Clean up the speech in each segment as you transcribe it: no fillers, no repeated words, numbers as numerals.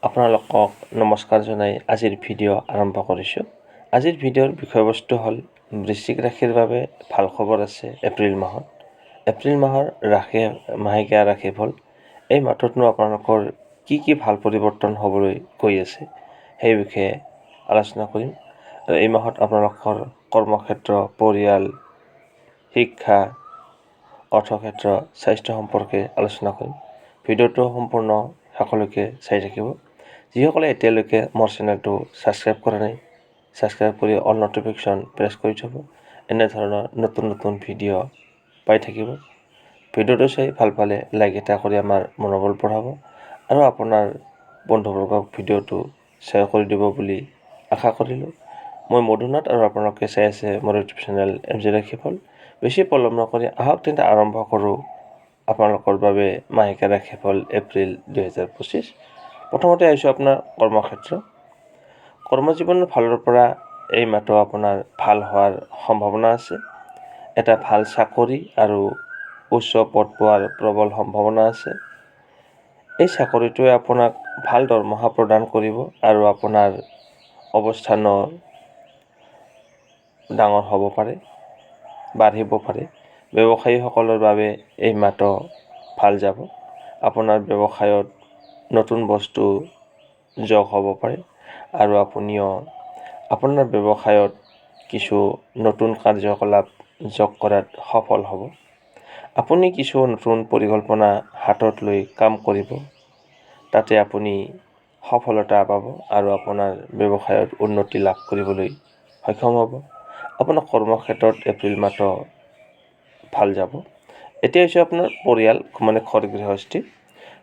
আপোনালোকক নমস্কাৰ জনাই আজিৰ ভিডিঅ' আৰম্ভ কৰিছোঁ। আজিৰ ভিডিঅ'ৰ বিষয়বস্তু হ'ল বৃশ্চিক ৰাশিৰ বাবে ভাল খবৰ আছে এপ্ৰিল মাহত। এপ্ৰিল মাহৰ মাহেকীয়া ৰাশিফল এই মাহটোতনো আপোনালোকৰ কি ভাল পৰিৱৰ্তন হ'বলৈ গৈ আছে সেই বিষয়ে আলোচনা কৰিম। আৰু এই মাহত আপোনালোকৰ কৰ্মক্ষেত্ৰ, পৰিয়াল, শিক্ষা, অৰ্থক্ষেত্ৰ, স্বাস্থ্য সম্পৰ্কে আলোচনা কৰিম। ভিডিঅ'টো সম্পূৰ্ণ শেষলৈকে চাই থাকিব। যিসকলে এতিয়ালৈকে মোৰ চেনেলটো ছাবস্ক্ৰাইব কৰা নাই, ছাবস্ক্ৰাইব কৰি অল নটিফিকেশ্যন প্ৰেছ কৰি থ'ব। এনেধৰণৰ নতুন ভিডিঅ' পাই থাকিব। ভিডিঅ'টো চাই ভাল পালে লাইক এটা কৰি আমাৰ মনোবল বঢ়াব আৰু আপোনাৰ বন্ধুবৰ্গক ভিডিঅ'টো শ্বেয়াৰ কৰি দিব বুলি আশা কৰিলোঁ। মই মধুনাথ আৰু আপোনালোকে চাই আছে মোৰ ইউটিউব চেনেল MG ৰাশিফল। বেছি পলম নকৰি আহক তেন্তে আৰম্ভ কৰোঁ আপোনালোকৰ বাবে মাহেকীয়া ৰাশিফল এপ্ৰিল 2025। প্ৰথমতে আহিছোঁ আপোনাৰ কৰ্মক্ষেত্ৰ। কৰ্মজীৱনৰ ফালৰ পৰা এই মাহটো আপোনাৰ ভাল হোৱাৰ সম্ভাৱনা আছে। এটা ভাল চাকৰি আৰু উচ্চ পদ পোৱাৰ প্ৰবল সম্ভাৱনা আছে। এই চাকৰিটোৱে আপোনাক ভাল দৰমহা প্ৰদান কৰিব আৰু আপোনাৰ অৱস্থানো ডাঙৰ হ'ব পাৰে, বাঢ়িব পাৰে। ব্যৱসায়ীসকলৰ বাবে এই মাহটো ভাল যাব। আপোনাৰ ব্যৱসায়ত নতুন বস্তু যোগ হ'ব পাৰে আৰু আপুনিও আপোনাৰ ব্যৱসায়ত কিছু নতুন কাৰ্যকলাপ যোগ কৰাত সফল হ'ব। আপুনি কিছু নতুন পৰিকল্পনা হাতত লৈ কাম কৰিব, তাতে আপুনি সফলতা পাব আৰু আপোনাৰ ব্যৱসায়ত উন্নতি লাভ কৰিবলৈ সক্ষম হ'ব। আপোনাৰ কৰ্মক্ষেত্ৰত এপ্ৰিল মাহটো ভাল যাব। এতিয়া হৈছে আপোনাৰ পৰিয়াল ঘৰ গৃহস্থী।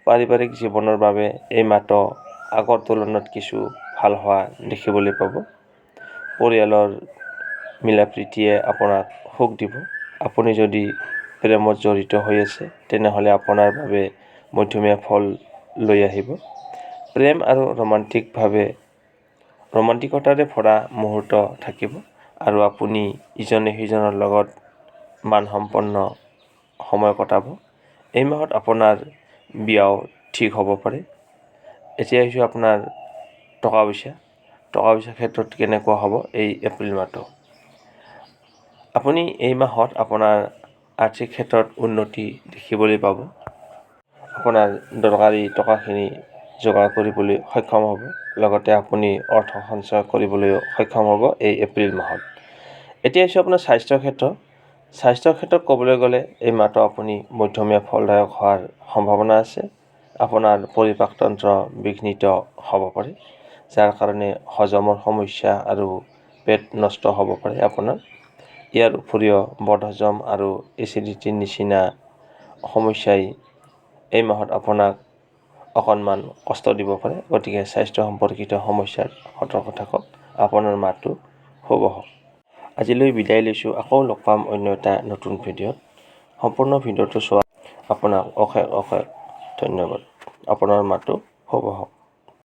পাৰিবাৰিক জীৱনৰ বাবে এই মাহটো আগৰ তুলনাত কিছু ভাল হোৱা দেখিবলৈ পাব। পৰিয়ালৰ মিলা প্ৰীতিয়ে আপোনাক সুখ দিব। আপুনি যদি প্ৰেমত জড়িত হৈ আছে তেনেহ'লে আপোনাৰ বাবে মধ্যমীয়া ফল লৈ আহিব। প্ৰেম আৰু ৰোমান্টিকতাৰে ভৰা মুহূৰ্ত থাকিব আৰু আপুনি ইজনে সিজনৰ লগত মানসম্পন্ন সময় কটাব। এই মাহত আপোনাৰ বিয়াও ঠিক হ'ব পাৰে। এতিয়া আহিছোঁ আপোনাৰ টকা পইচা ক্ষেত্ৰত কেনেকুৱা হ'ব এই এপ্ৰিল মাহটো। আপুনি এই মাহত আপোনাৰ আৰ্থিক ক্ষেত্ৰত উন্নতি দেখিবলৈ পাব। আপোনাৰ দৰকাৰী টকাখিনি যোগাৰ কৰিবলৈ সক্ষম হ'ব। লগতে আপুনি অৰ্থ সঞ্চয় কৰিবলৈও সক্ষম হ'ব এই এপ্ৰিল মাহত। এতিয়া হৈছে আপোনাৰ স্বাস্থ্যৰ ক্ষেত্ৰত ক'বলৈ গ'লে এই মাহটো আপুনি মধ্যমীয়া ফলদায়ক হোৱাৰ সম্ভাৱনা আছে। আপোনাৰ পৰিপাকতন্ত্ৰ বিঘ্নিত হ'ব পাৰে, যাৰ কাৰণে হজমৰ সমস্যা আৰু পেট নষ্ট হ'ব পাৰে আপোনাৰ। ইয়াৰ উপৰিও বদহজম আৰু এচিডিটিৰ নিচিনা সমস্যাই এই মাহত আপোনাক অকণমান কষ্ট দিব পাৰে। গতিকে স্বাস্থ্য সম্পৰ্কিত সমস্যাত সতৰ্ক থাকক। আপোনাৰ মাহটো শুভ হওক। আজিলৈ বিদায় লৈছোঁ। আকৌ লগ পাম অন্য এটা নতুন ভিডিঅ'ত। সম্পূৰ্ণ ভিডিঅ'টো চোৱা আপোনাক অশেষ ধন্যবাদ। আপোনাৰ মাহটো শুভ হওক।